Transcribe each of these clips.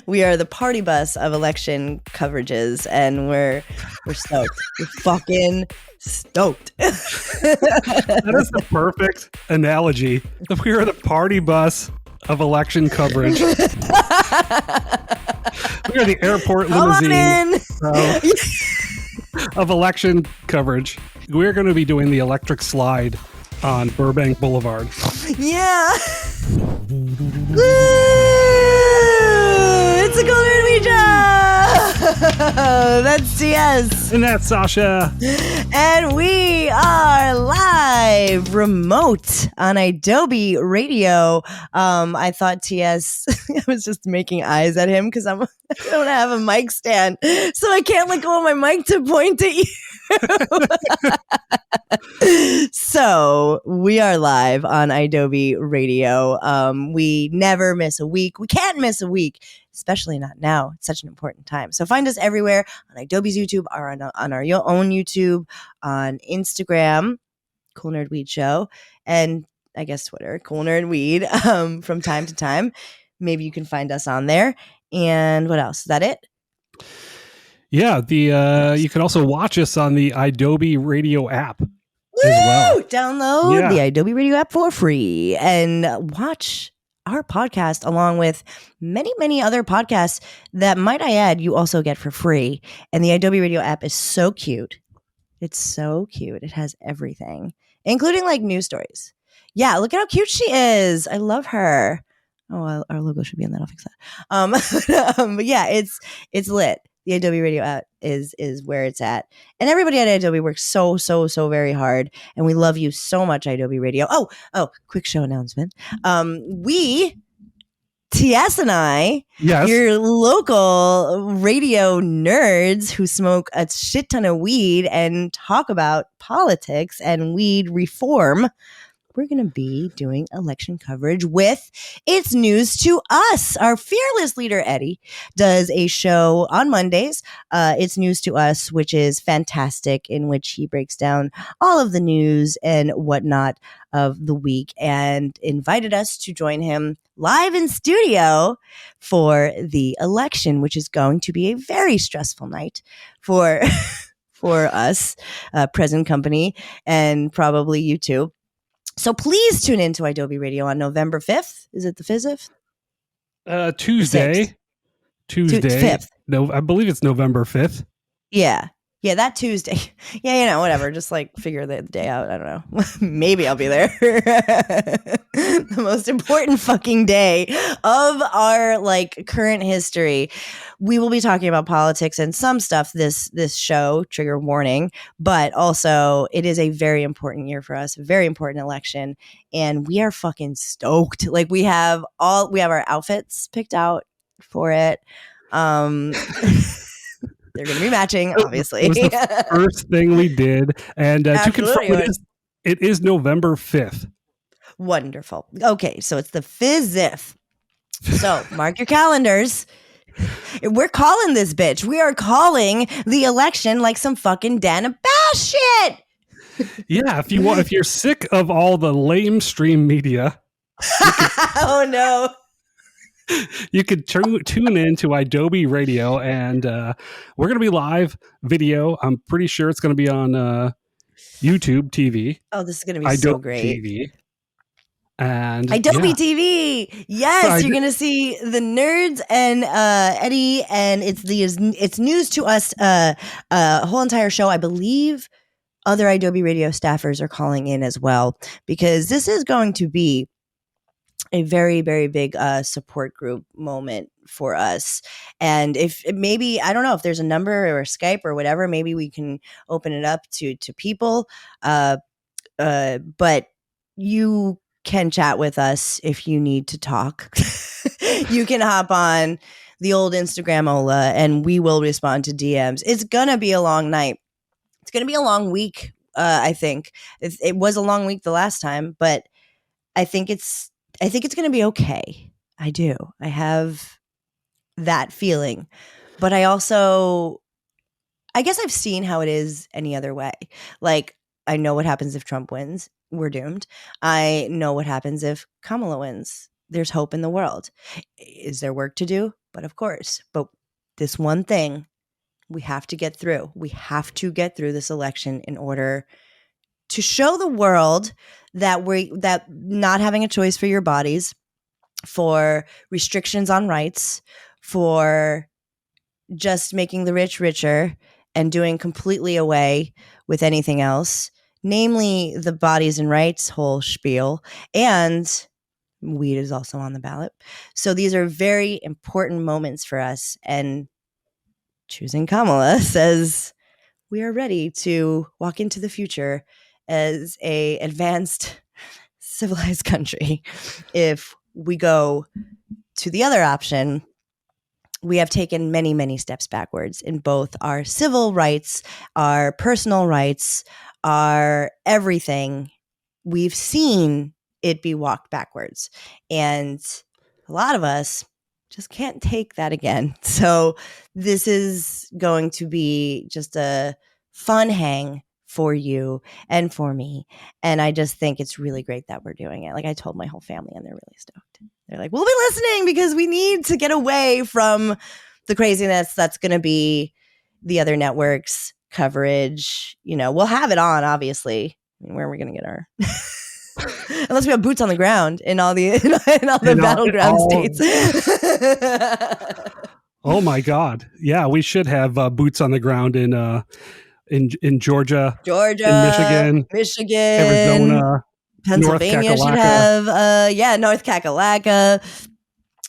We are the party bus of election coverages, and we're stoked. We're fucking stoked. That is the perfect analogy. We are the party bus of election coverage. We are the airport limousine of election coverage. We're going to be doing the electric slide on Burbank Boulevard. Yeah. It's a Golden Ouija. That's TS. And that's Sasha. And we are live remote on Adobe Radio. I thought TS, I was just making eyes at him because I don't have a mic stand. So I can't let go of my mic to point at you. So we are live on Adobe Radio. We never miss a week. We can't miss a week, especially not now. It's such an important time. So find us everywhere on Adobe's YouTube or on our own YouTube, on Instagram, Cool Nerd Weed Show, and I guess Twitter, Cool Nerd Weed, from time to time. Maybe you can find us on there. And what else? Is that it? Yeah, you can also watch us on the Adobe Radio app as well. Download the Adobe Radio app for free and watch our podcast along with many, many other podcasts that, might I add, you also get for free. And the Adobe Radio app is so cute. It's so cute. It has everything, including like news stories. Yeah, look at how cute she is. I love her. Oh, our logo should be in that. I'll fix that. But yeah, it's lit. The Adobe Radio app is where it's at. And everybody at Adobe works so very hard. And we love you so much, Adobe Radio. Oh, quick show announcement. We, TS and I, yes, your local radio nerds who smoke a shit ton of weed and talk about politics and weed reform, we're going to be doing election coverage with It's News to Us. Our fearless leader, Eddie, does a show on Mondays, It's News to Us, which is fantastic, in which he breaks down all of the news and whatnot of the week, and invited us to join him live in studio for the election, which is going to be a very stressful night for us, present company, and probably you too. So please tune into Adobe Radio on November 5th. Is it the 5th? Tuesday. 5th. No, I believe it's November 5th. Yeah, that Tuesday. Yeah, whatever. Just like figure the day out. I don't know. Maybe I'll be there. The most important fucking day of our like current history. We will be talking about politics and some stuff this show, trigger warning, but also it is a very important year for us, a very important election, and we are fucking stoked. Like we have our outfits picked out for it. They're going to be matching, obviously. It was the first thing we did. And to confirm, it is November 5th. Wonderful. Okay, so it's the 5th. So mark your calendars. We're calling this bitch. We are calling the election like some fucking Dana Bash shit. Yeah, if you're sick of all the lame media. Oh, no. You could tune in to Adobe Radio, and we're going to be live video. I'm pretty sure it's going to be on YouTube TV. Oh, this is going to be Adobe so great. TV. And Adobe TV. Yes, you're going to see the nerds and Eddie, and it's News to Us, a whole entire show. I believe other Adobe Radio staffers are calling in as well, because this is going to be a very, very big support group moment for us. And if maybe, I don't know if there's a number or a Skype or whatever, maybe we can open it up to people. But you can chat with us if you need to talk. You can hop on the old Instagram Ola and we will respond to DMs. It's going to be a long night. It's going to be a long week. I think it was a long week the last time, but I think it's going to be okay. I do. I have that feeling. But I guess I've seen how it is any other way. Like, I know what happens if Trump wins. We're doomed. I know what happens if Kamala wins. there's hope in the world. Is there work to do? But of course. But this one thing we have to get through. We have to get through this election in order to show the world that that not having a choice for your bodies, for restrictions on rights, for just making the rich richer and doing completely away with anything else, namely the bodies and rights whole spiel, and weed is also on the ballot. So these are very important moments for us, and choosing Kamala says we are ready to walk into the future as a advanced civilized country. If we go to the other option, we have taken many, many steps backwards in both our civil rights, our personal rights, our everything. We've seen it be walked backwards. And a lot of us just can't take that again. So this is going to be just a fun hang for you and for me. And I just think it's really great that we're doing it. Like, I told my whole family and they're really stoked. They're like, we'll be listening because we need to get away from the craziness that's going to be the other networks' coverage. You know, we'll have it on, obviously. I mean, where are we going to get our... Unless we have boots on the ground in all the battleground states. Oh my God! Yeah, we should have boots on the ground in Georgia, in Michigan, Arizona, Pennsylvania should have. North Kakalaka.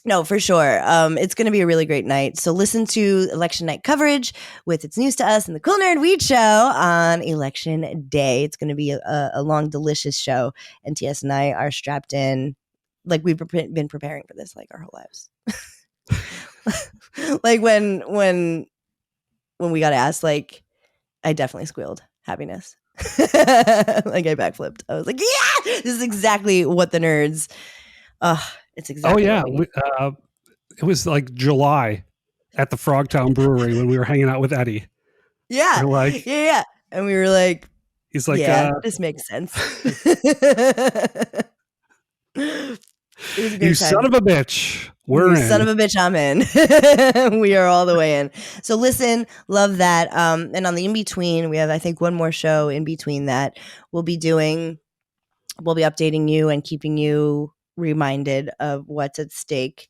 No, for sure. It's going to be a really great night. So listen to election night coverage with It's News to Us and the Cool Nerd Weed Show on election day. It's going to be a long, delicious show. And TS and I are strapped in. Like, we've been preparing for this like our whole lives. Like when we got asked, like, I definitely squealed happiness. Like, I backflipped. I was like, yeah, this is exactly what the nerds... it's exactly. Oh yeah, it was like July at the Frogtown Brewery when we were hanging out with Eddie. Yeah, yeah, and we were like, he's like, yeah, this makes sense. You son of a bitch. We're in. Son of a bitch, I'm in. We are all the way in. So listen, love that. And on the in-between, we have, I think, one more show in between that we'll be updating you and keeping you reminded of what's at stake.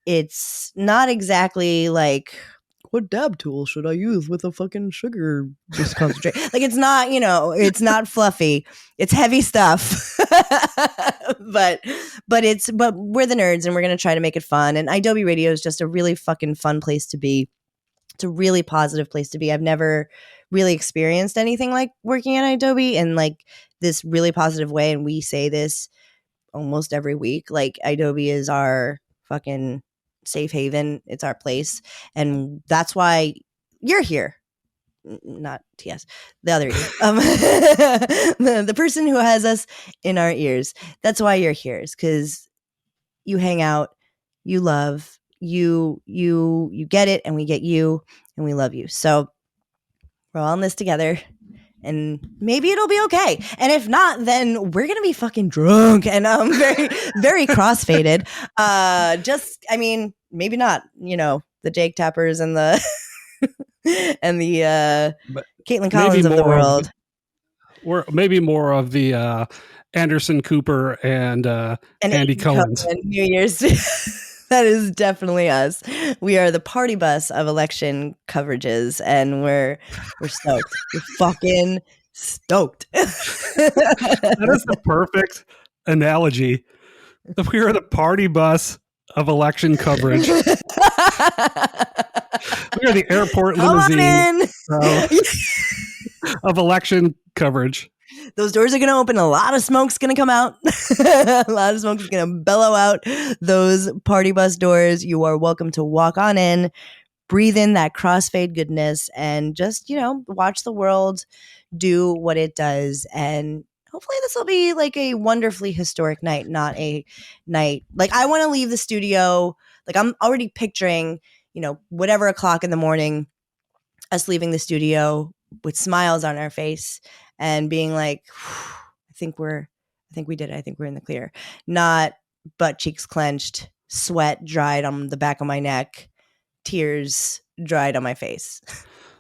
It's not exactly like, what dab tool should I use with a fucking sugar concentrate? Like, it's not, it's not fluffy. It's heavy stuff. but we're the nerds and we're going to try to make it fun. And idobi Radio is just a really fucking fun place to be. It's a really positive place to be. I've never really experienced anything like working at idobi in like this really positive way. And we say this almost every week. Like, idobi is our fucking safe haven. It's our place. And that's why you're here. Not TS, the other ear. The person who has us in our ears. That's why you're here, is because you hang out, you love, you get it, and we get you, and we love you. So we're all in this together. And maybe it'll be okay. And if not, then we're going to be fucking drunk and very, very crossfaded. Maybe not, the Jake Tappers and the and the Caitlin Collins of the world. Or maybe more of the Anderson Cooper and Andy Cohen. New Year's. That is definitely us. We are the party bus of election coverages, and we're stoked. We're fucking stoked. That is the perfect analogy. We are the party bus of election coverage. We are the airport limousine of election coverage. Those doors are going to open. A lot of smoke's going to come out. A lot of smoke is going to bellow out those party bus doors. You are welcome to walk on in, breathe in that crossfade goodness, and just, watch the world do what it does. And hopefully this will be like a wonderfully historic night, not a night. Like, I want to leave the studio. Like, I'm already picturing, whatever o'clock in the morning, us leaving the studio with smiles on our face and being like, I think we did it. I think we're in the clear. Not butt cheeks clenched, sweat dried on the back of my neck, tears dried on my face.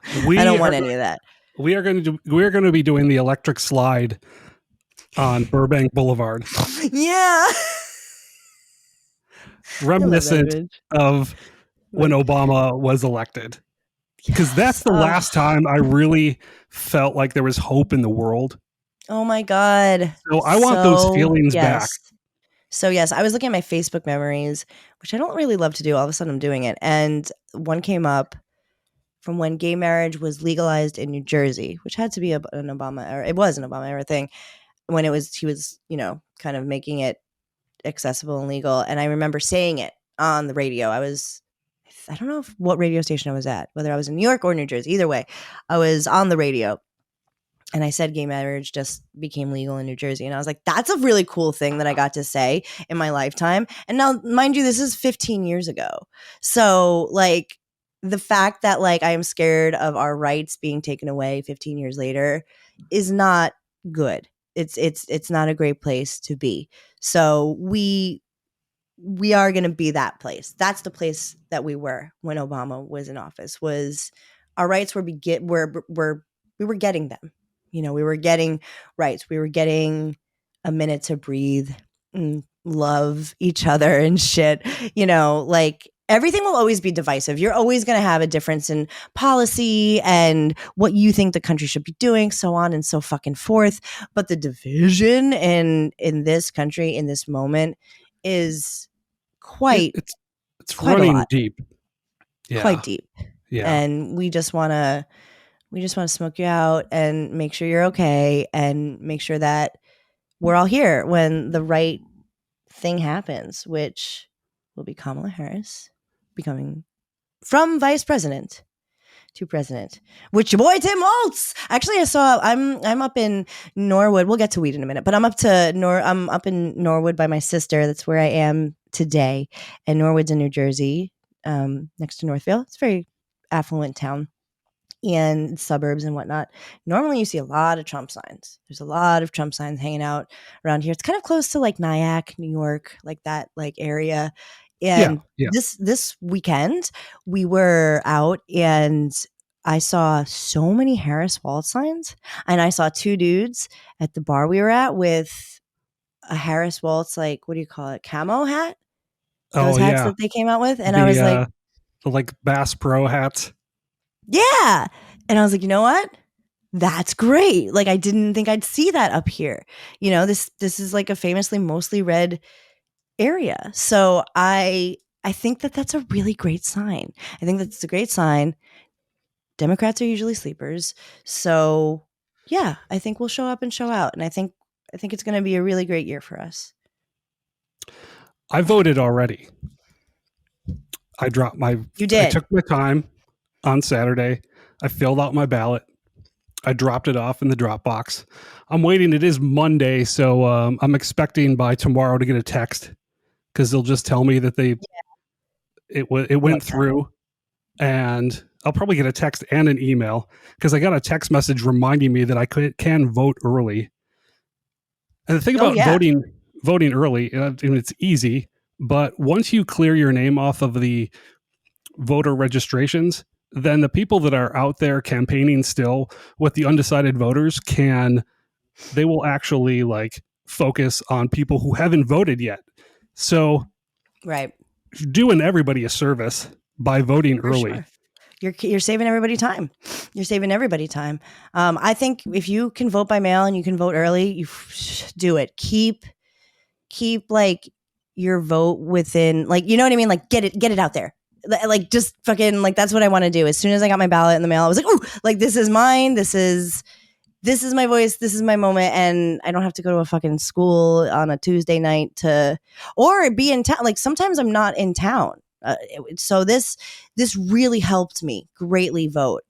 I don't want any of that. We are going to be doing the electric slide on Burbank Boulevard. Yeah. Reminiscent of when Obama was elected. Because that's the last time I really felt like there was hope in the world. Oh my God. So I want those feelings back. So yes, I was looking at my Facebook memories, which I don't really love to do. All of a sudden I'm doing it. And one came up from when gay marriage was legalized in New Jersey, which had to be an Obama era. It was an Obama era thing when he was, kind of making it accessible and legal. And I remember saying it on the radio. I don't know what radio station I was at, whether I was in New York or New Jersey. Either way, I was on the radio. And I said gay marriage just became legal in New Jersey. And I was like, that's a really cool thing that I got to say in my lifetime. And now, mind you, this is 15 years ago. So, like, the fact that, like, I am scared of our rights being taken away 15 years later is not good. It's not a great place to be. So we are going to be that place. That's the place that we were when Obama was in office. Was our rights we were getting them. We were getting rights. We were getting a minute to breathe and love each other and shit. Like, everything will always be divisive. You're always going to have a difference in policy and what you think the country should be doing, so on and so fucking forth. But the division in this country in this moment is it's running deep. Yeah. Quite deep. Yeah. And we just want to smoke you out and make sure you're okay and make sure that we're all here when the right thing happens, which will be Kamala Harris becoming from vice president to president, which your boy Tim Walz. Actually, I saw I'm up in Norwood. We'll get to weed in a minute, but I'm up in Norwood by my sister. That's where I am today. And Norwood's in New Jersey, next to Northville. It's a very affluent town and suburbs and whatnot. Normally you see a lot of Trump signs. There's a lot of Trump signs hanging out around here. It's kind of close to like Nyack, New York, like that like area. And this weekend we were out and I saw so many Harris Walz signs, and I saw two dudes at the bar we were at with a Harris Walz, like, what do you call it? Camo hat? Those hats that they came out with. And I was like, the like Bass Pro hats. Yeah. And I was like, you know what? That's great. Like, I didn't think I'd see that up here. This is like a famously mostly red area. So I think that that's a really great sign. I think that's a great sign. Democrats are usually sleepers. So yeah, I think we'll show up and show out. And I think it's going to be a really great year for us. I voted already. I took my time on Saturday. I filled out my ballot. I dropped it off in the Dropbox. I'm waiting. It is Monday, so I'm expecting by tomorrow to get a text because they'll just tell me that it went through, and I'll probably get a text and an email because I got a text message reminding me that I can vote early. And the thing about voting early, it's easy, but once you clear your name off of the voter registrations, then the people that are out there campaigning still with the undecided voters they will actually like focus on people who haven't voted yet. So right, doing everybody a service by voting early. Sure. You're saving everybody time. You're saving everybody time. I think if you can vote by mail and you can vote early, you do it. Keep like your vote within, like, you know what I mean? Like, get it out there. Like, just fucking, like, that's what I want to do. As soon as I got my ballot in the mail, I was like, oh, like, this is mine. This is my voice. This is my moment. And I don't have to go to a fucking school on a Tuesday night or be in town. Like, sometimes I'm not in town. So this really helped me greatly vote.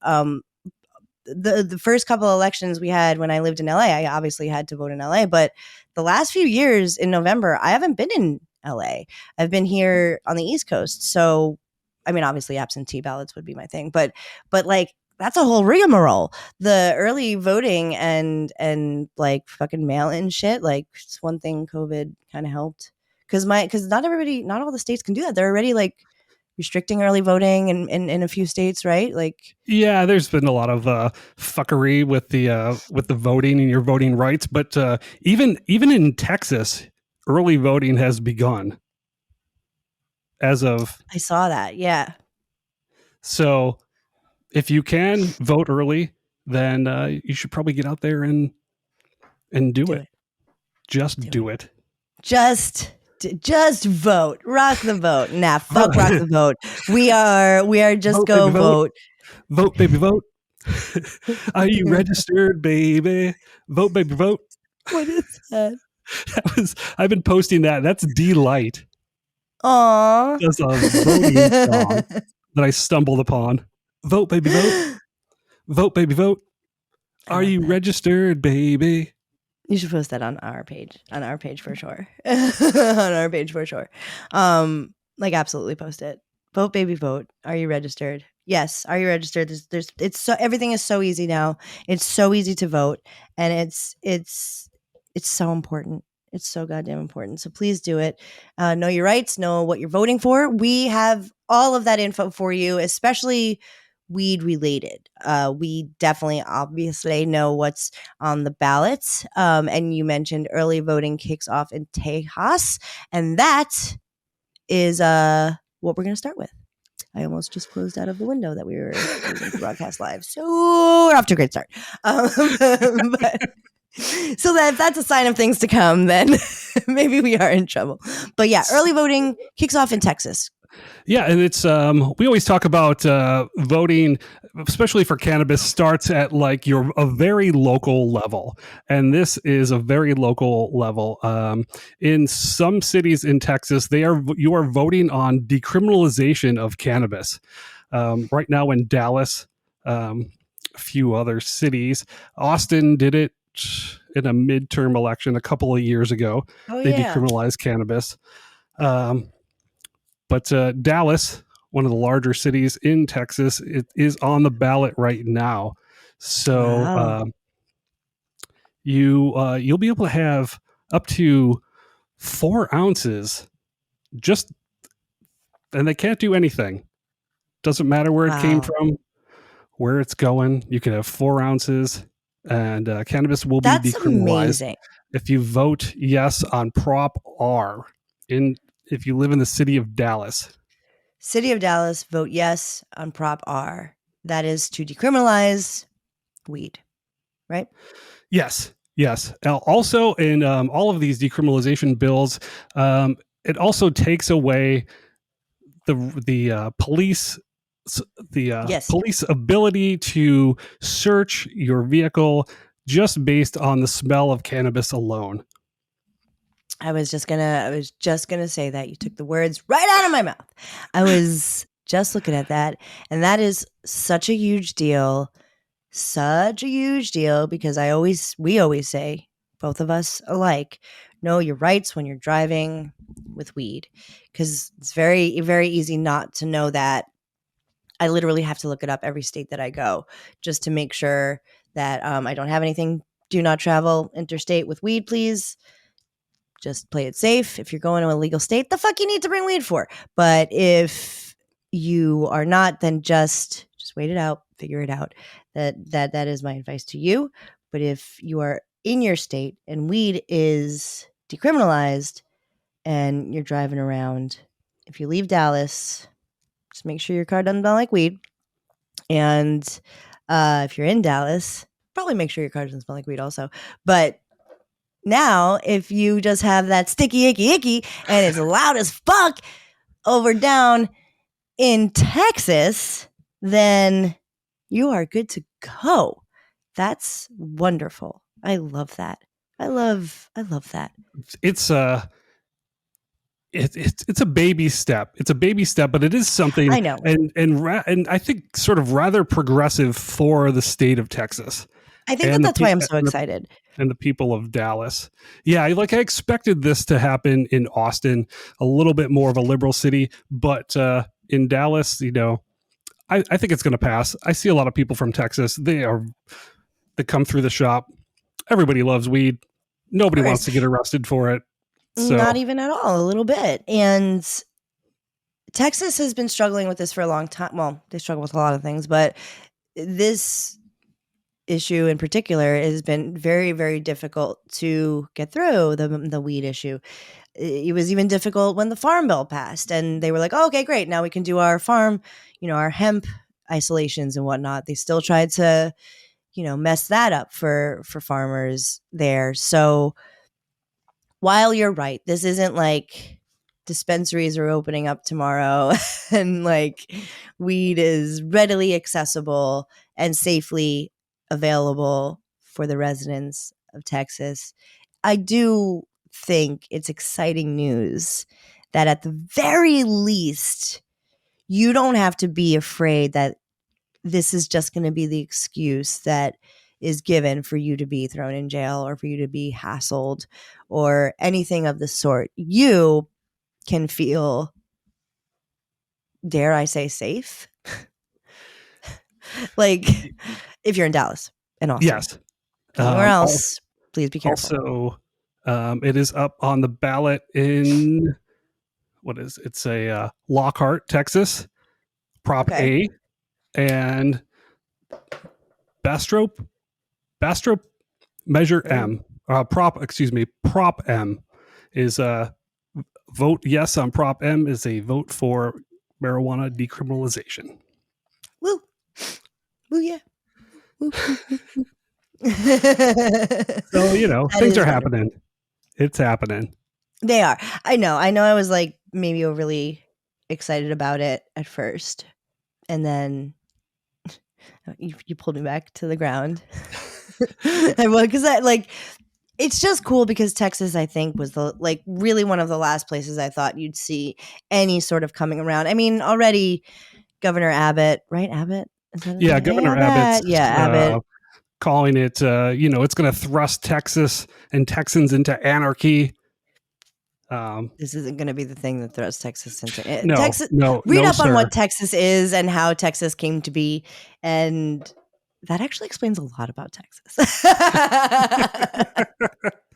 The first couple of elections we had when I lived in LA, I obviously had to vote in LA, but the last few years in November, I haven't been in LA. I've been here on the East Coast. So, I mean, obviously absentee ballots would be my thing, but like, that's a whole rigmarole. The early voting and like fucking mail-in shit, like, it's one thing COVID kind of helped because not all the states can do that. They're already like restricting early voting in a few states, right? Like, yeah, there's been a lot of fuckery with the voting and your voting rights, but even in Texas, early voting has begun as of. I saw that. Yeah. So if you can vote early, then you should probably get out there and do it. Just do it. Just vote. Rock the vote. Nah, fuck rock the vote. We are just vote, go baby, vote. Vote, baby, vote. Are you registered, baby? Vote, baby, vote. What is that? I've been posting that. That's D-Light. Aww. That's a voting song that I stumbled upon. Vote, baby, vote. Vote, baby, vote. Are you registered, baby? You should post that on our page for sure. On our page for sure. Like absolutely post it. Vote, baby, vote. Are you registered? Yes. Are you registered? It's so, everything is so easy now. It's so easy to vote, and it's so important. It's so goddamn important. So please do it. Know your rights. Know what you're voting for. We have all of that info for you, especially weed related. We definitely obviously know what's on the ballots. And you mentioned early voting kicks off in Tejas, and that is what we're going to start with. I almost just closed out of the window that we were using to broadcast live. So we're off to a great start. But, so that's a sign of things to come, then maybe we are in trouble. But yeah, early voting kicks off in Texas. Yeah, and it's we always talk about voting, especially for cannabis, starts at like a very local level, and this is a very local level. In some cities in Texas, you are voting on decriminalization of cannabis. Right now in Dallas, a few other cities, Austin did it in a midterm election a couple of years ago. They decriminalized cannabis. But Dallas, one of the larger cities in Texas, it is on the ballot right now. So you'll be able to have up to 4 ounces, and they can't do anything. Doesn't matter where it came from, where it's going. You can have 4 ounces, and cannabis will be decriminalized. Amazing. If you vote yes on Prop R if you live in the city of Dallas. City of Dallas, vote yes on Prop R. That is to decriminalize weed, right? Yes. Also, in all of these decriminalization bills, it also takes away the police police ability to search your vehicle just based on the smell of cannabis alone. I was just gonna say that. You took the words right out of my mouth. I was just looking at that, and that is such a huge deal. Such a huge deal, because we always say, both of us alike, know your rights when you're driving with weed, because it's very, very easy not to know that. I literally have to look it up every state that I go just to make sure that I don't have anything. Do not travel interstate with weed, please. Just play it safe. If you're going to a legal state, the fuck you need to bring weed for? But if you are not, then just wait it out, figure it out. That is my advice to you. But if you are in your state and weed is decriminalized and you're driving around, if you leave Dallas, just make sure your car doesn't smell like weed. And if you're in Dallas, probably make sure your car doesn't smell like weed also. But now, if you just have that sticky, icky, and it's loud as fuck over down in Texas, then you are good to go. That's wonderful. I love that. I love that. It's a baby step. It's a baby step, but it is something. I know, and I think sort of rather progressive for the state of Texas. I think that's why I'm so excited. And the people of Dallas. Yeah, I expected this to happen in Austin, a little bit more of a liberal city, but in Dallas, I think it's going to pass. I see a lot of people from Texas. They come through the shop. Everybody loves weed. Nobody wants to get arrested for it. So, not even at all, a little bit. And Texas has been struggling with this for a long time. Well, they struggle with a lot of things, but this issue in particular has been very, very difficult to get through, the weed issue. It was even difficult when the Farm Bill passed, and they were like, oh, okay, great. Now we can do our farm, our hemp isolations and whatnot. They still tried to, mess that up for farmers there. So while you're right, this isn't like dispensaries are opening up tomorrow and like weed is readily accessible and safely available for the residents of Texas. I do think it's exciting news that at the very least, you don't have to be afraid that this is just going to be the excuse that is given for you to be thrown in jail or for you to be hassled or anything of the sort. You can feel, dare I say, safe? Like if you're in Dallas and Austin. Yes. Anywhere else, please be careful. Also, it is up on the ballot in, it's a Lockhart, Texas, Prop A, and Bastrop Measure M, Prop M is vote yes on Prop M is a vote for marijuana decriminalization. Woo. Woo, yeah. Woo. So, things are happening. It's happening. They are. I know. I was like maybe overly excited about it at first. And then you pulled me back to the ground. Because it's just cool because Texas, I think, was really one of the last places I thought you'd see any sort of coming around. I mean, already Governor Abbott, right? Abbott? Yeah, Governor Abbott. Yeah, Abbott. Calling it, it's going to thrust Texas and Texans into anarchy. This isn't going to be the thing that throws Texas into it. No, Texas, no. Read no, up sir. on what Texas is and how Texas came to be, and that actually explains a lot about Texas.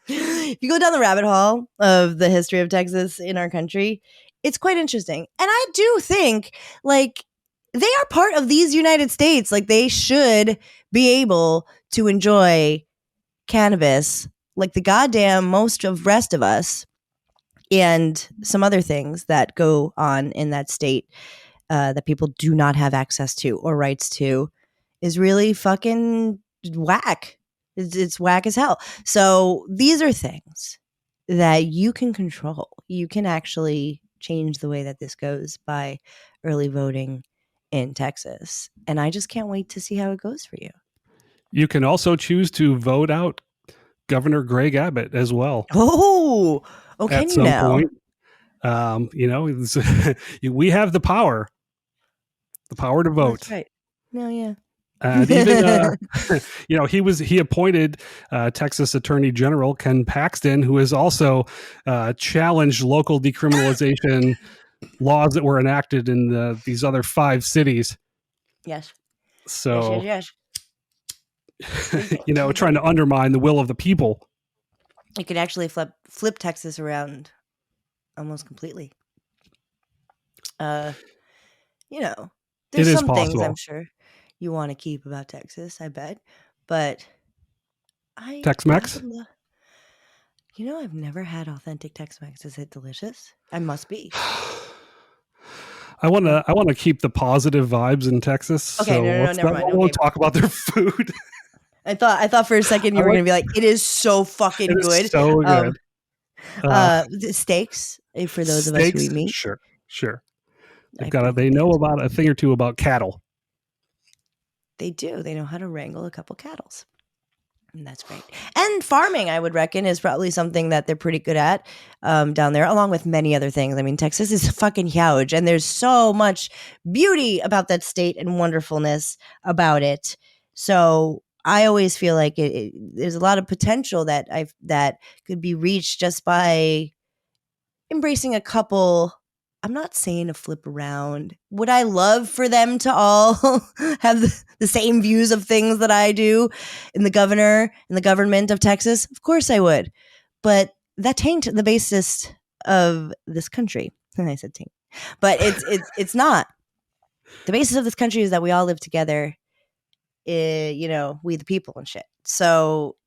If you go down the rabbit hole of the history of Texas in our country, it's quite interesting. And I do think, they are part of these United States. They should be able to enjoy cannabis like the goddamn most of rest of us, and some other things that go on in that state that people do not have access to or rights to is really fucking whack. It's whack as hell. So these are things that you can control. You can actually change the way that this goes by early voting in Texas. And I just can't wait to see how it goes for you. You can also choose to vote out Governor Greg Abbott as well. Oh, okay. At some point, we have the power to vote. That's right. No, yeah. And even, he appointed Texas Attorney General Ken Paxton, who has also challenged local decriminalization laws that were enacted in these other 5 cities. Yes. So, yes. Trying to undermine the will of the people. You could actually flip Texas around almost completely. There's some things I'm sure you want to keep about Texas, I bet. But Tex-Mex? I've never had authentic Tex-Mex. Is it delicious? I must be. I want to keep the positive vibes in Texas. Okay, so never mind. We'll talk about their food. I thought for a second you were going to be like, it is so fucking good. So good. The steaks, for those of us who eat meat. Sure. They know about a thing or two about cattle. They do. They know how to wrangle a couple cattles. And that's great. And farming, I would reckon, is probably something that they're pretty good at down there, along with many other things. I mean, Texas is fucking huge, and there's so much beauty about that state and wonderfulness about it. So I always feel like there's a lot of potential that could be reached just by embracing a couple. I'm not saying a flip around. Would I love for them to all have the same views of things that I do in the governor and the government of Texas? Of course I would. But that taint the basis of this country. And I said taint, but it's not. The basis of this country is that we all live together. You know, we the people and shit. So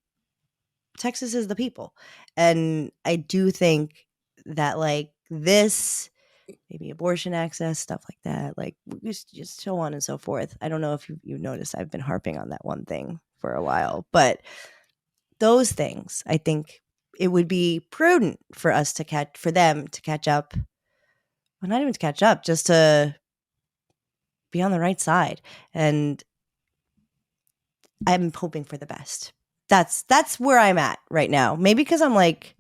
Texas is the people, and I do think that like this, maybe abortion access, stuff like that, like just so on and so forth. I don't know if you noticed I've been harping on that one thing for a while, but those things, I think it would be prudent for them to catch up. Well, not even to catch up, just to be on the right side. And I'm hoping for the best. That's where I'm at right now. Maybe because I'm like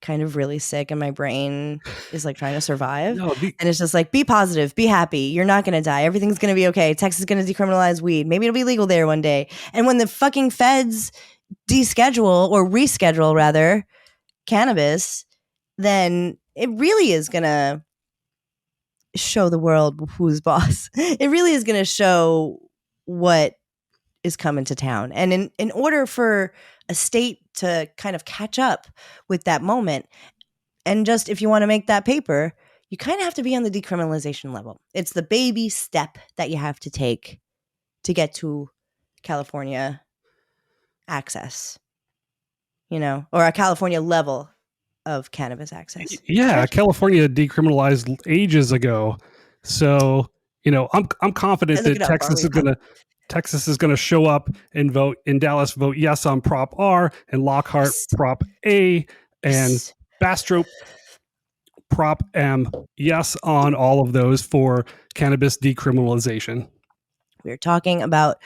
kind of really sick and my brain is like trying to survive. And it's just like, be positive, be happy. You're not going to die. Everything's going to be okay. Texas is going to decriminalize weed. Maybe it'll be legal there one day. And when the fucking feds reschedule rather cannabis, then it really is going to show the world who's boss. It really is going to show what is coming to town. And in order for a state to kind of catch up with that moment, and just if you want to make that paper, you kind of have to be on the decriminalization level. It's the baby step that you have to take to get to California access, you know, or a California level of cannabis access. Yeah, California decriminalized ages ago. So, you know, I'm confident that Texas is going to show up and vote in Dallas, vote yes on Prop R, and Lockhart Prop A, and Bastrop Prop M, yes on all of those for cannabis decriminalization. We're talking about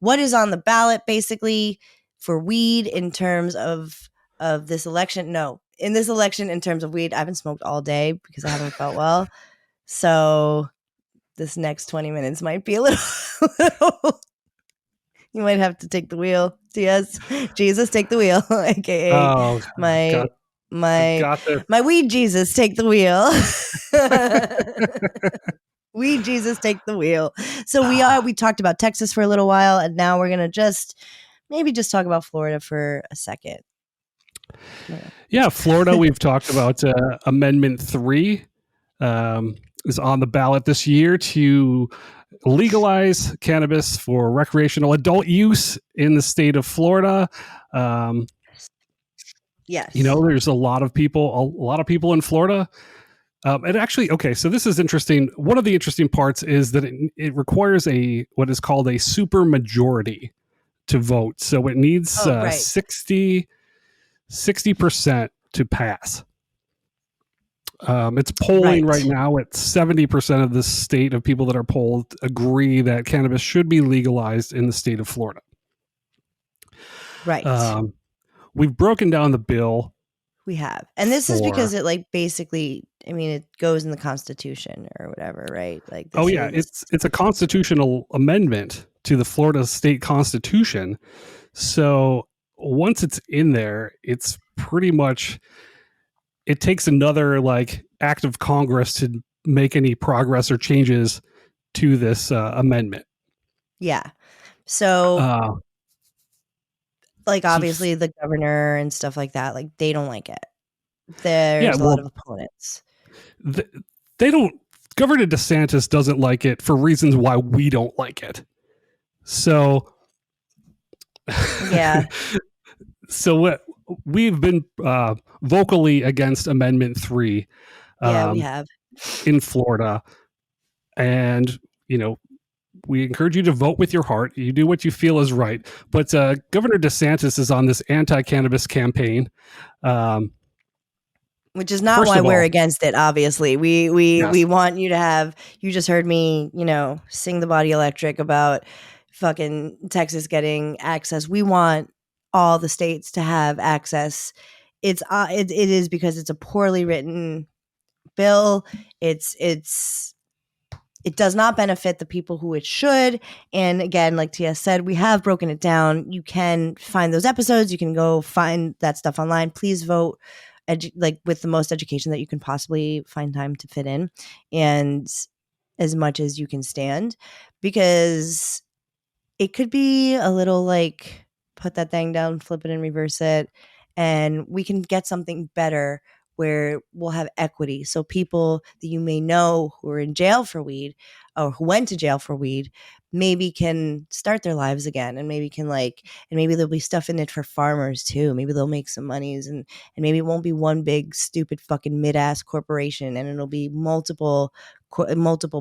what is on the ballot basically for weed in terms of this election. No, in this election in terms of weed, I haven't smoked all day because I haven't felt well. So this next 20 minutes might be a little you might have to take the wheel. Yes, Jesus, take the wheel, aka my weed Jesus, take the wheel. Weed Jesus, take the wheel. So we talked about Texas for a little while, and now we're gonna maybe just talk about Florida for a second. Yeah, Florida. We've talked about Amendment 3 is on the ballot this year to legalize cannabis for recreational adult use in the state of Florida. Yes, you know, there's a lot of people in Florida. And actually, okay, so this is interesting. One of the interesting parts is that it requires what is called a super majority to vote. So it needs 60% to pass. It's polling right now at 70% of the state of people that are polled agree that cannabis should be legalized in the state of Florida. Right. We've broken down the bill. We have. And this is because it like basically, I mean, it goes in the Constitution or whatever, right? Like it's a constitutional amendment to the Florida state constitution. So once it's in there, it's pretty much, it takes another like act of Congress to make any progress or changes to this amendment. Yeah. So like obviously the governor and stuff like that, like they don't like it. There's a lot of opponents. They don't. Governor DeSantis doesn't like it for reasons why we don't like it. So yeah. So we've been vocally against Amendment 3. Yeah, we have in Florida, and you know, we encourage you to vote with your heart. You do what you feel is right. But Governor DeSantis is on this anti-cannabis campaign, which is not why we're against it. Obviously, we want you to have. You just heard me, you know, sing the Body Electric about fucking Texas getting access. We want all the states to have access. It is because it's a poorly written bill. It does not benefit the people who it should. And again, like TS said, we have broken it down. You can find those episodes. You can go find that stuff online. Please vote like with the most education that you can possibly find time to fit in, and as much as you can stand, because it could be a little like put that thing down, flip it and reverse it. and we can get something better where we'll have equity. So people that you may know who are in jail for weed or who went to jail for weed maybe can start their lives again, and maybe can and maybe there'll be stuff in it for farmers too. Maybe they'll make some monies, and maybe it won't be one big stupid fucking mid-ass corporation, and it'll be multiple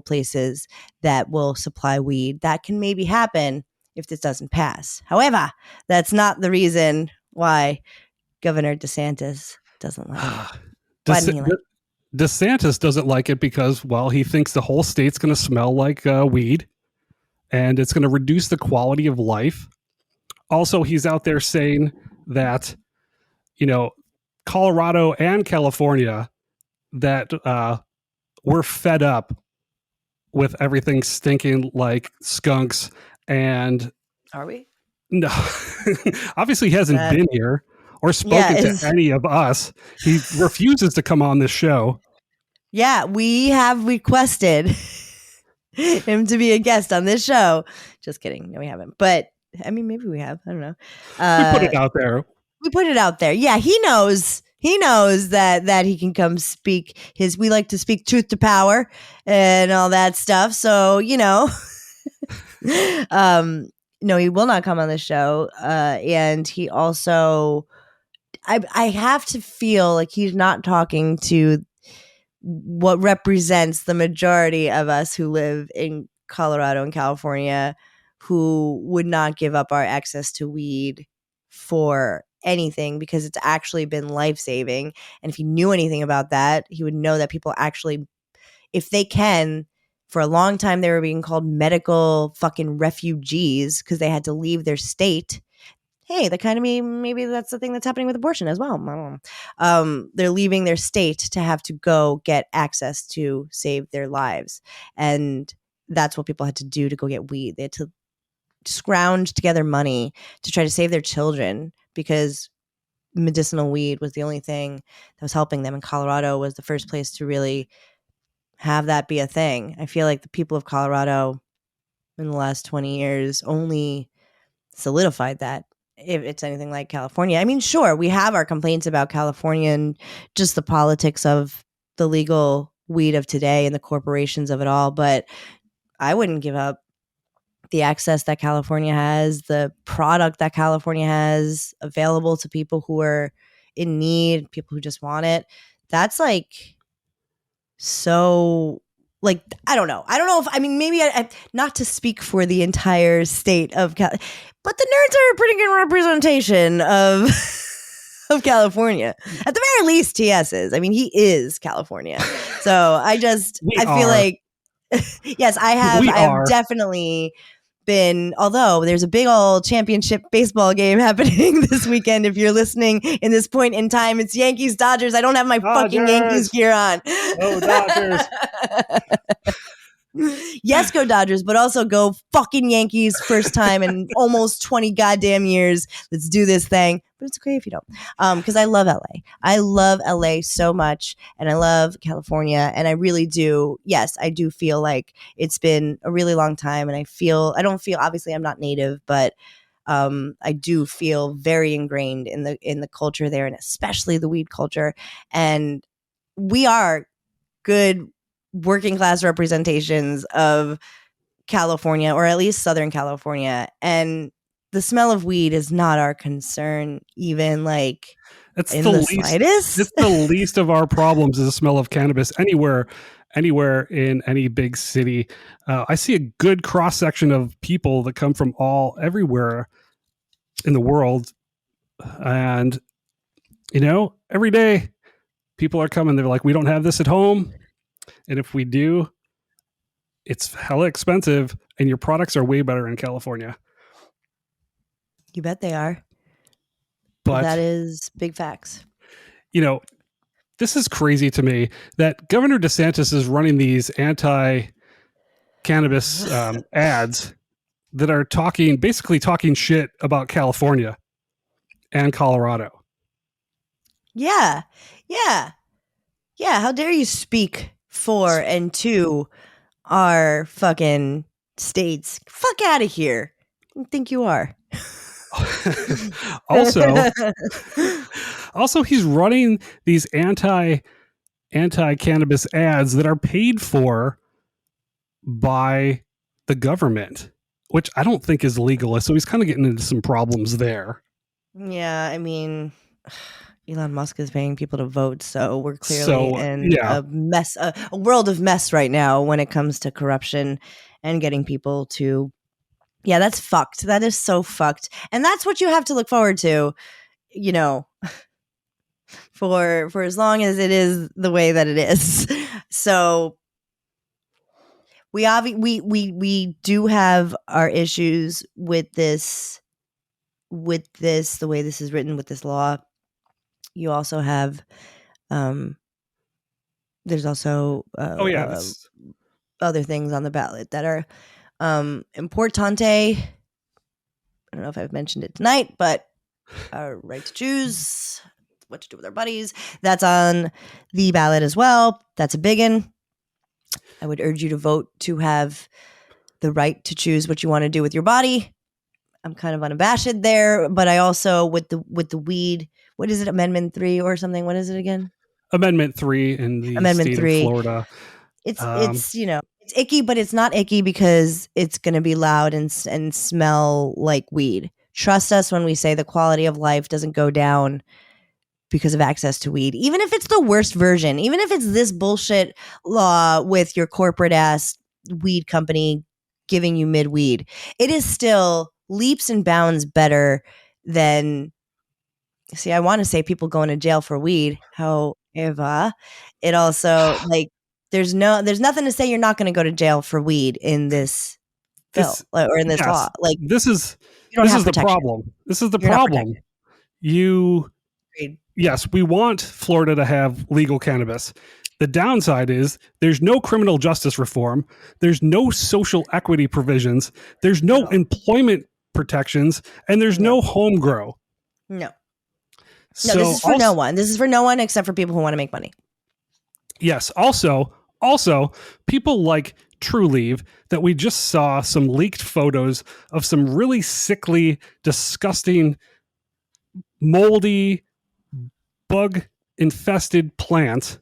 places that will supply weed. That can maybe happen if this doesn't pass. However, that's not the reason why Governor DeSantis doesn't like it. Why didn't he like it? DeSantis doesn't like it because, well, he thinks the whole state's going to smell like weed, and it's going to reduce the quality of life. Also, he's out there saying that, Colorado and California, that we're fed up with everything stinking like skunks. And are we? No, obviously he hasn't been here or spoken to any of us. He refuses to come on this show. Yeah, we have requested him to be a guest on this show. Just kidding. No, we haven't. But I mean, maybe we have. I don't know. We put it out there. Yeah, he knows. He knows that he can come speak we like to speak truth to power and all that stuff. So, no, he will not come on the show. And he also, I have to feel like he's not talking to what represents the majority of us who live in Colorado and California, who would not give up our access to weed for anything, because it's actually been life-saving. And if he knew anything about that, he would know that people actually, if they can, for a long time they were being called medical fucking refugees because they had to leave their state. Hey, that kind of maybe that's the thing that's happening with abortion as well. I don't know. They're leaving their state to have to go get access to save their lives. And that's what people had to do to go get weed. They had to scrounge together money to try to save their children, because medicinal weed was the only thing that was helping them. And Colorado was the first place to really have that be a thing. I feel like the people of Colorado in the last 20 years only solidified that, if it's anything like California. I mean, sure, we have our complaints about California and just the politics of the legal weed of today and the corporations of it all, but I wouldn't give up the access that California has, the product that California has available to people who are in need, people who just want it. That's like, so, like, I don't know if, I mean, maybe not to speak for the entire state of but the nerds are a pretty good representation of California. At the very least, TS is. I mean, he is California. So I feel like, yes, I have definitely been, although there's a big old championship baseball game happening this weekend. If you're listening in this point in time, it's Yankees Dodgers. I don't have my fucking Yankees gear on. Oh, Dodgers. Yes, go Dodgers, but also go fucking Yankees. First time in almost 20 goddamn years. Let's do this thing. But it's okay if you don't. Because I love LA. I love LA so much, and I love California, and I really do. Yes, I do feel like it's been a really long time, and I don't feel, obviously I'm not native, but I do feel very ingrained in the culture there, and especially the weed culture. And we are good working class representations of California, or at least Southern California, and the smell of weed is not our concern, even like in the slightest. It's the least of our problems is the smell of cannabis anywhere in any big city. I see a good cross section of people that come from everywhere in the world, and every day people are coming. They're like, we don't have this at home. And if we do, it's hella expensive, and your products are way better in California. You bet they are. But that is big facts. This is crazy to me that Governor DeSantis is running these anti-cannabis ads that are basically talking shit about California and Colorado. Yeah. How dare you speak for and to our fucking states? Fuck out of here. I think you are. Also, Also, he's running these anti-cannabis ads that are paid for by the government, which I don't think is legal. So he's kind of getting into some problems there. Yeah, I mean, Elon Musk is paying people to vote, so we're clearly in a mess, a world of mess right now when it comes to corruption and getting people to. Yeah, that's fucked. That is so fucked, and that's what you have to look forward to, you know, for as long as it is the way that it is. So we do have our issues with this, the way this is written, with this law. You also have, there's also other things on the ballot that are importante. I don't know if I've mentioned it tonight, but our right to choose what to do with our bodies, that's on the ballot as well. That's a big one. I would urge you to vote to have the right to choose what you want to do with your body. I'm kind of unabashed there, but I also with the weed. What is it? Amendment 3 or something? What is it again? Amendment 3 in the Amendment state 3. of Florida. It's you know, it's icky, but it's not icky because it's going to be loud and smell like weed. Trust us when we say the quality of life doesn't go down because of access to weed. Even if it's the worst version, even if it's this bullshit law with your corporate ass weed company giving you mid weed, it is still leaps and bounds better than. See, I want to say people going to jail for weed. However, it also like there's nothing to say you're not going to go to jail for weed in this bill or in this law. Like this is the problem. This is the problem. Yes, we want Florida to have legal cannabis. The downside is there's no criminal justice reform. There's no social equity provisions. There's no employment protections, and there's no home grow. No. So this is for no one. This is for no one except for people who want to make money. Yes. Also, people like Trulieve that we just saw some leaked photos of some really sickly, disgusting, moldy, bug-infested plants.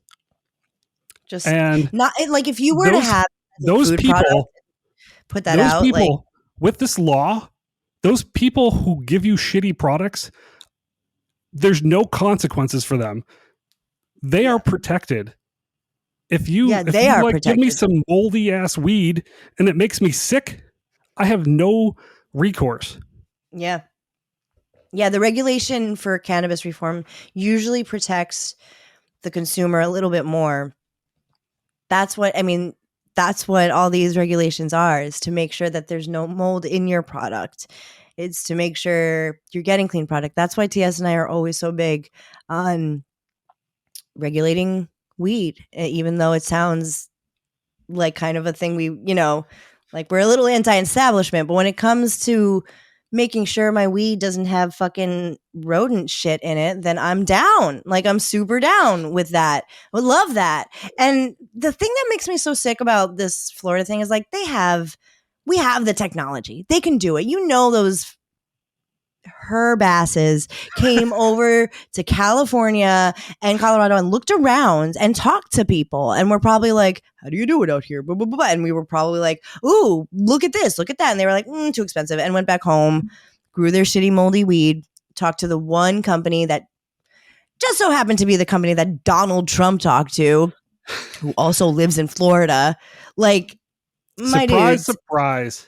Just and not like if you were to have those people put that out. People with this law, those people who give you shitty products, there's no consequences for them. They are protected. If you give me some moldy ass weed and it makes me sick, I have no recourse. Yeah. Yeah, the regulation for cannabis reform usually protects the consumer a little bit more. That's what all these regulations are, is to make sure that there's no mold in your product. It's to make sure you're getting clean product. That's why TS and I are always so big on regulating weed, even though it sounds like kind of a thing like we're a little anti-establishment. But when it comes to making sure my weed doesn't have fucking rodent shit in it, then I'm down. Like, I'm super down with that. I would love that. And the thing that makes me so sick about this Florida thing is like we have the technology. They can do it. Those herb asses came over to California and Colorado and looked around and talked to people, and we're probably like, how do you do it out here? Blah, blah, blah. And we were probably like, ooh, look at this, look at that. And they were like, too expensive, and went back home, grew their shitty moldy weed, talked to the one company that just so happened to be the company that Donald Trump talked to, who also lives in Florida. Like, my dude, surprise.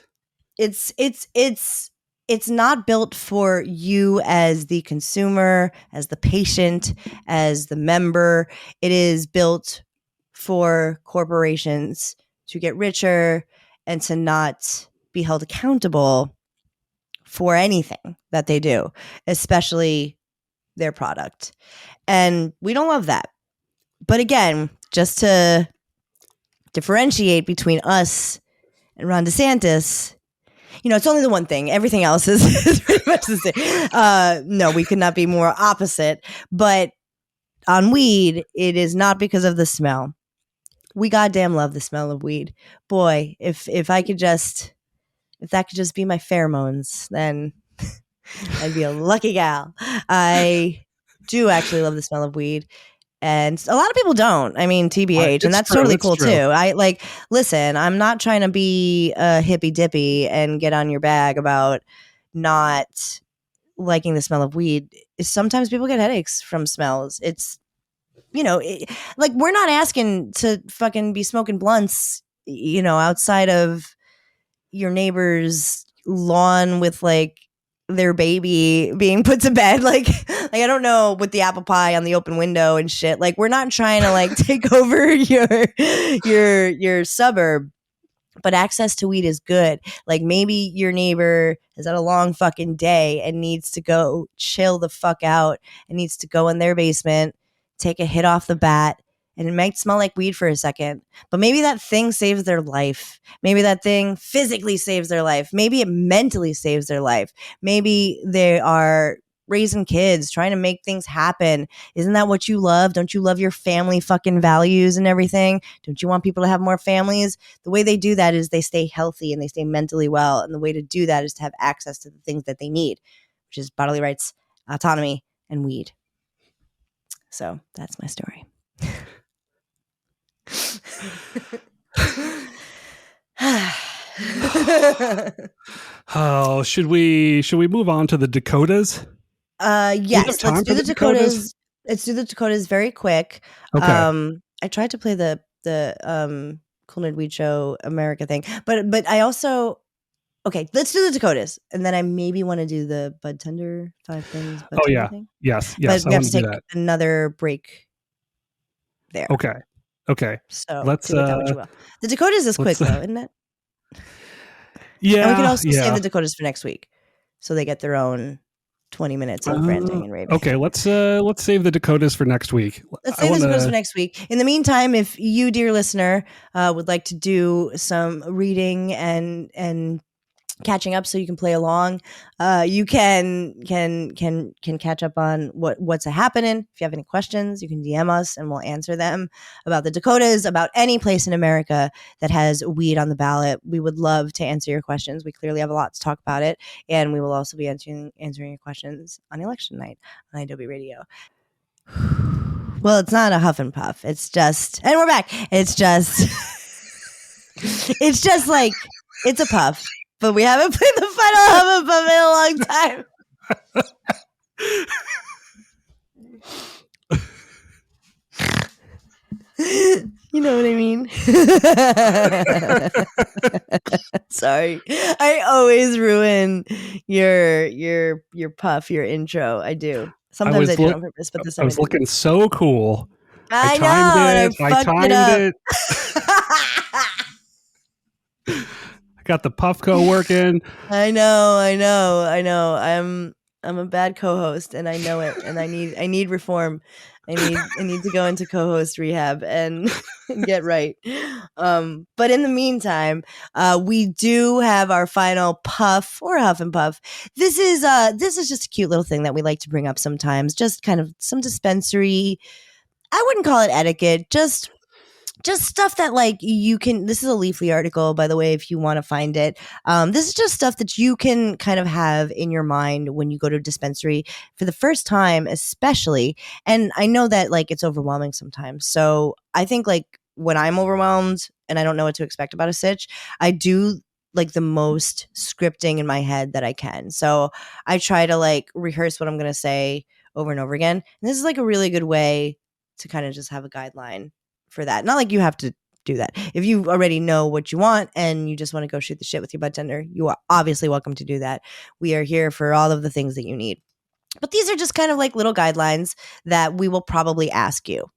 It's not built for you as the consumer, as the patient, as the member. It is built for corporations to get richer and to not be held accountable for anything that they do, especially their product. And we don't love that. But again, just to differentiate between us and Ron DeSantis, it's only the one thing. Everything else is pretty much the same. No, we could not be more opposite. But on weed, it is not because of the smell. We goddamn love the smell of weed. Boy, if that could just be my pheromones, then I'd be a lucky gal. I do actually love the smell of weed. And a lot of people don't. I mean, TBH, and that's totally cool too. I like, listen, I'm not trying to be a hippy dippy and get on your bag about not liking the smell of weed. Sometimes people get headaches from smells. It's, like, we're not asking to fucking be smoking blunts, outside of your neighbor's lawn with like their baby being put to bed. Like I don't know, with the apple pie on the open window and shit. Like, we're not trying to like take over your suburb. But access to weed is good. Like, maybe your neighbor has had a long fucking day and needs to go chill the fuck out and needs to go in their basement, take a hit off the bat, and it might smell like weed for a second. But maybe that thing saves their life. Maybe that thing physically saves their life. Maybe it mentally saves their life. Maybe they are raising kids, trying to make things happen. Isn't that what you love? Don't you love your family fucking values and everything? Don't you want people to have more families? The way they do that is they stay healthy and they stay mentally well. And the way to do that is to have access to the things that they need, which is bodily rights, autonomy, and weed. So that's my story. Oh, should we move on to the Dakotas? Yes, let's do the Dakotas. Let's do the Dakotas very quick. Okay. I tried to play the Cool Nerd Weed Show America thing, but I also let's do the Dakotas, and then I maybe want to do the Bud Tender 5 things. Bud Tender thing. Yes. But we have to take another break there. Okay. So let's do with that what you will. The Dakotas is quick though, isn't it? Yeah. And we can also save the Dakotas for next week, so they get their own 20 minutes of ranting and raving. Okay, let's save the Dakotas for next week. Let's save the Dakotas for next week. In the meantime, if you, dear listener, would like to do some reading and catching up so you can play along, you can catch up on what's happening. If you have any questions, you can DM us and we'll answer them about the Dakotas, about any place in America that has weed on the ballot. We would love to answer your questions. We clearly have a lot to talk about it, and we will also be answering your questions on election night on Adobe Radio. Well, it's not a huff and puff. It's just, and we're back. It's just like, it's a puff. But we haven't played the final huff and puff in a long time. You know what I mean? Sorry. I always ruin your puff, your intro. I do. Sometimes I do it on purpose, but this time I was looking so cool. I timed it. Got the Puffco working. I know. I'm a bad co-host, and I know it. And I need reform. I need to go into co-host rehab and get right. But in the meantime, we do have our final puff or huff and puff. This is just a cute little thing that we like to bring up sometimes. Just kind of some dispensary. I wouldn't call it etiquette. Just stuff that like you can, this is a Leafly article, by the way, if you want to find it. This is just stuff that you can kind of have in your mind when you go to a dispensary for the first time, especially. And I know that like it's overwhelming sometimes. So I think like when I'm overwhelmed and I don't know what to expect about a sitch, I do like the most scripting in my head that I can. So I try to like rehearse what I'm going to say over and over again. And this is like a really good way to kind of just have a guideline for that. Not like you have to do that. If you already know what you want and you just want to go shoot the shit with your bud tender, you are obviously welcome to do that. We are here for all of the things that you need. But these are just kind of like little guidelines that we will probably ask you.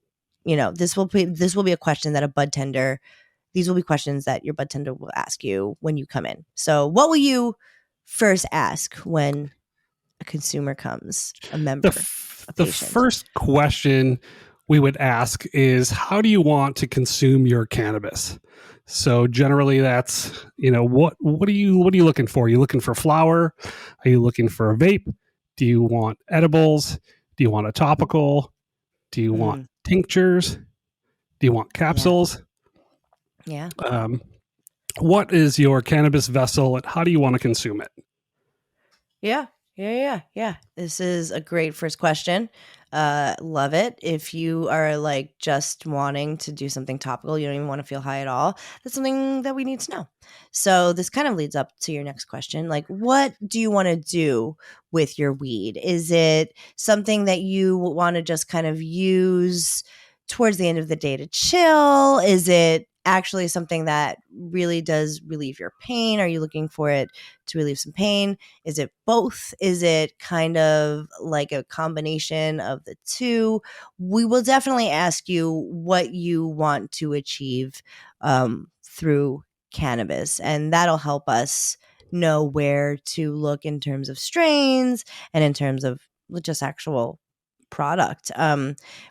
You know, this will be a question that a bud tender, these will be questions that your bud tender will ask you when you come in. So what will you first ask when a consumer comes, a member, the first question we would ask is, how do you want to consume your cannabis? So generally that's, what are you looking for? Are you looking for flower? Are you looking for a vape? Do you want edibles? Do you want a topical? Do you want tinctures? Do you want capsules? Yeah. What is your cannabis vessel and how do you want to consume it? Yeah. Yeah. This is a great first question. Love it. If you are like just wanting to do something topical, you don't even want to feel high at all, that's something that we need to know. So this kind of leads up to your next question. Like, what do you want to do with your weed? Is it something that you want to just kind of use towards the end of the day to chill? Is it actually something that really does relieve your pain? Are you looking for it to relieve some pain? Is it both? Is it kind of like a combination of the two? We will definitely ask you what you want to achieve through cannabis, and that'll help us know where to look in terms of strains and in terms of just actual product.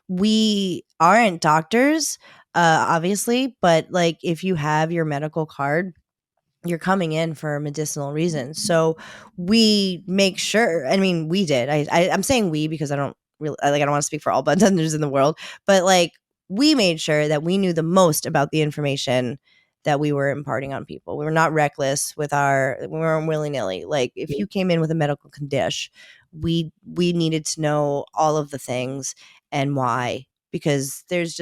We aren't doctors, obviously, but like if you have your medical card, you're coming in for medicinal reasons. So we make sure, I mean, we did. I'm saying we because I don't really like, I don't want to speak for all bartenders in the world, but like we made sure that we knew the most about the information that we were imparting on people. We were not reckless with we weren't willy nilly. Like if you came in with a medical condition, we needed to know all of the things and why, because there's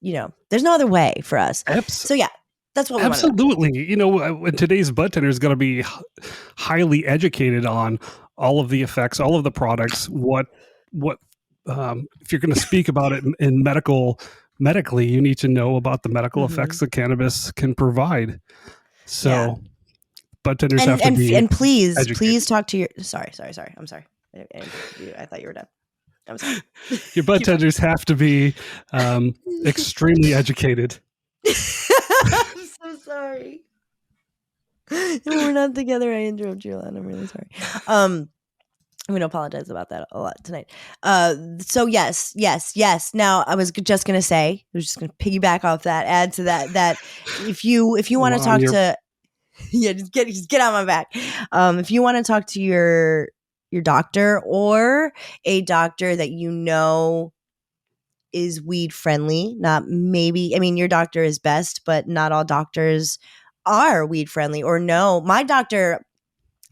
no other way for us. So yeah, that's what we absolutely. You know, today's bud tender is going to be highly educated on all of the effects, all of the products. What if you're going to speak about it in medically, you need to know about the medical effects that cannabis can provide. So, bud tenders have to be and please educated. talk to your. Sorry. I'm sorry. I thought you were done. I'm sorry. Your bud tenders have to be extremely educated. I'm so sorry. We're not together. I interrupt you a lot. I'm really sorry. I'm going to apologize about that a lot tonight. So yes. Now I was just going to say, I was just going to piggyback off that, add to that if you want to talk to, just get on my back. If you want to talk to your doctor or a doctor that you know is weed friendly, not maybe, I mean, your doctor is best, but not all doctors are weed friendly. Or no, my doctor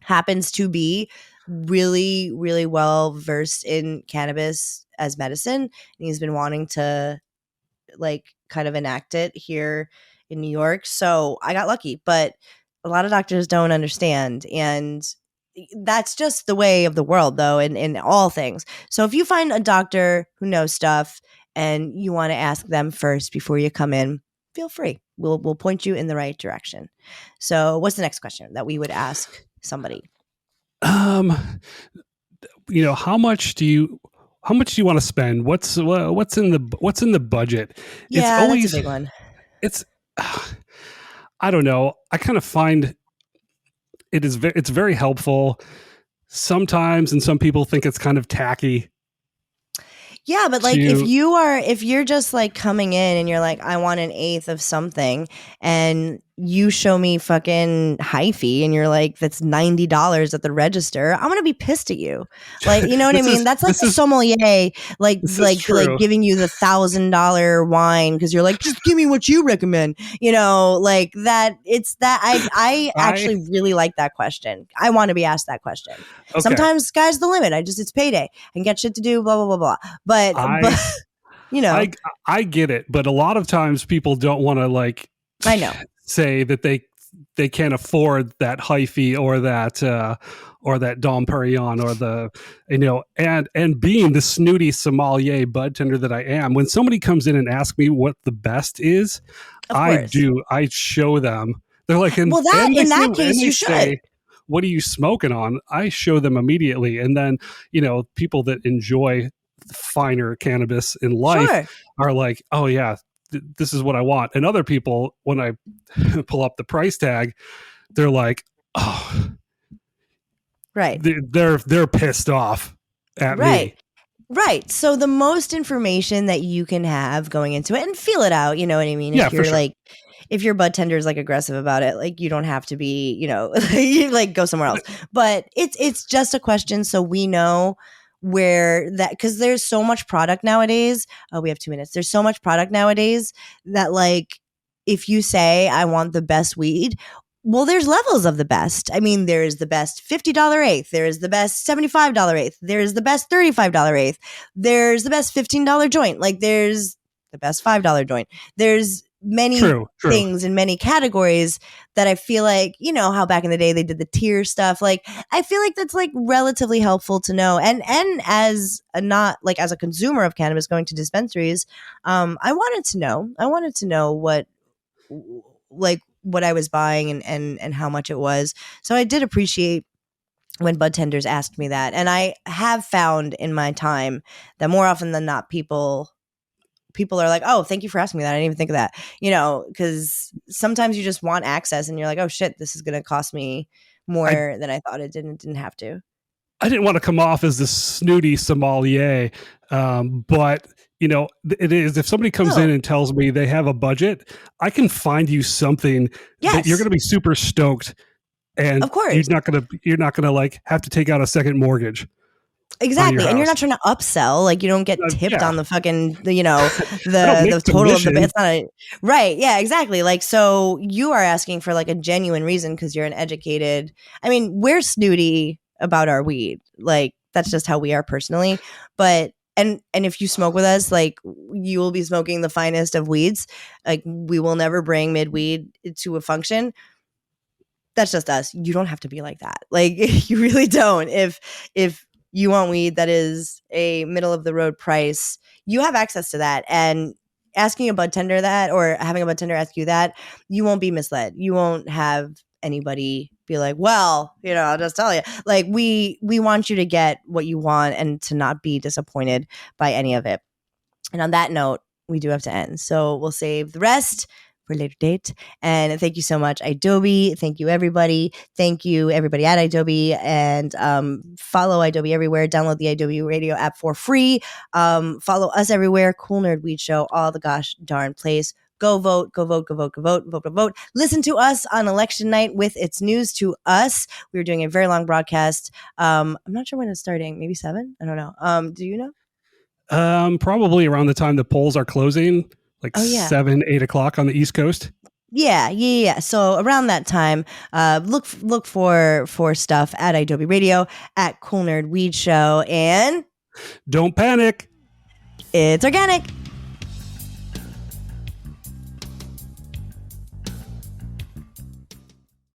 happens to be really, really well versed in cannabis as medicine. And he's been wanting to like kind of enact it here in New York. So I got lucky, but a lot of doctors don't understand. And that's just the way of the world, though, in all things. So if you find a doctor who knows stuff and you want to ask them first before you come in, feel free. We'll point you in the right direction. So what's the next question that we would ask somebody? You know, how much do you want to spend? What's in the budget? Yeah, it's always, that's a big one. It's I don't know. I kind of find it's very helpful sometimes, and some people think it's kind of tacky. Yeah, but like if you're just like coming in and you're like, I want an eighth of something, and you show me fucking hyphy and you're like, that's $90 at the register, I'm gonna be pissed at you. Like, you know what I mean? That's like the sommelier, like giving you the $1,000 wine because you're like, just give me what you recommend. You know, like that. It's that I actually really like that question. I want to be asked that question. Okay. Sometimes sky's the limit. It's payday and get shit to do. Blah blah blah blah. But you know, I get it. But a lot of times people don't want to like. I know. Say that they can't afford that hyphy or that Dom Perignon or the, you know, and being the snooty sommelier bud tender that I am, when somebody comes in and asks me what the best is, I show them. They're like, in that case, you should. What are you smoking on? I show them immediately, and then, you know, people that enjoy finer cannabis in life are like, oh yeah, this is what I want. And other people, when I pull up the price tag, they're like, oh, right. They're pissed off at me. Right. So the most information that you can have going into it, and feel it out, you know what I mean? Yeah, if you're for sure. like, if your bud tender is like aggressive about it, like you don't have to be, you know, you like go somewhere else. But it's just a question so we know where that, because there's so much product nowadays. Oh, we have 2 minutes. There's so much product nowadays that like if you say I want the best weed, Well, there's levels of the best. I mean, there's the best $50 eighth. There's the best $75 eighth. There's the best $35 eighth. There's the best $15 joint. Like there's the best $5 joint. There's many things in many categories that I feel like, you know, how back in the day they did the tier stuff. Like I feel like that's like relatively helpful to know. And as a consumer of cannabis going to dispensaries, I wanted to know what I was buying and how much it was. So I did appreciate when bud tenders asked me that. And I have found in my time that more often than not, people are like, oh, thank you for asking me that. I didn't even think of that, you know, because sometimes you just want access and you're like, oh shit, this is going to cost me more than I thought it did. It didn't have to. I didn't want to come off as the snooty sommelier, but you know, it is. If somebody comes in and tells me they have a budget, I can find you something that you're going to be super stoked, and of course you're not gonna like have to take out a second mortgage. Exactly, and you're not trying to upsell. Like you don't get tipped on the fucking, the total of the. It's not right. Yeah, exactly. Like so, you are asking for like a genuine reason because you're an educated. I mean, we're snooty about our weed. Like that's just how we are personally, but. And if you smoke with us, like you will be smoking the finest of weeds. Like we will never bring mid weed to a function. That's just us. You don't have to be like that. Like you really don't. If you want weed that is a middle of the road price, you have access to that. And asking a bud tender that, or having a bud tender ask you that, you won't be misled. You won't have anybody be like, well, you know, I'll just tell you. Like we want you to get what you want and to not be disappointed by any of it. And on that note, we do have to end. So we'll save the rest for a later date. And thank you so much, Adobe. Thank you, everybody. Thank you, everybody at Adobe. And follow Adobe everywhere. Download the Adobe Radio app for free. Follow us everywhere. Cool Nerd Weed Show, all the gosh darn place. Go vote, go vote, go vote, go vote, vote, vote, vote. Listen to us on election night with It's News to Us. We were doing a very long broadcast. I'm not sure when it's starting. Maybe 7? I don't know. Do you know? Probably around the time the polls are closing, like 7, 8 o'clock on the East Coast. Yeah. So around that time, look for stuff at Adobe Radio, at Cool Nerd Weed Show, and don't panic. It's organic.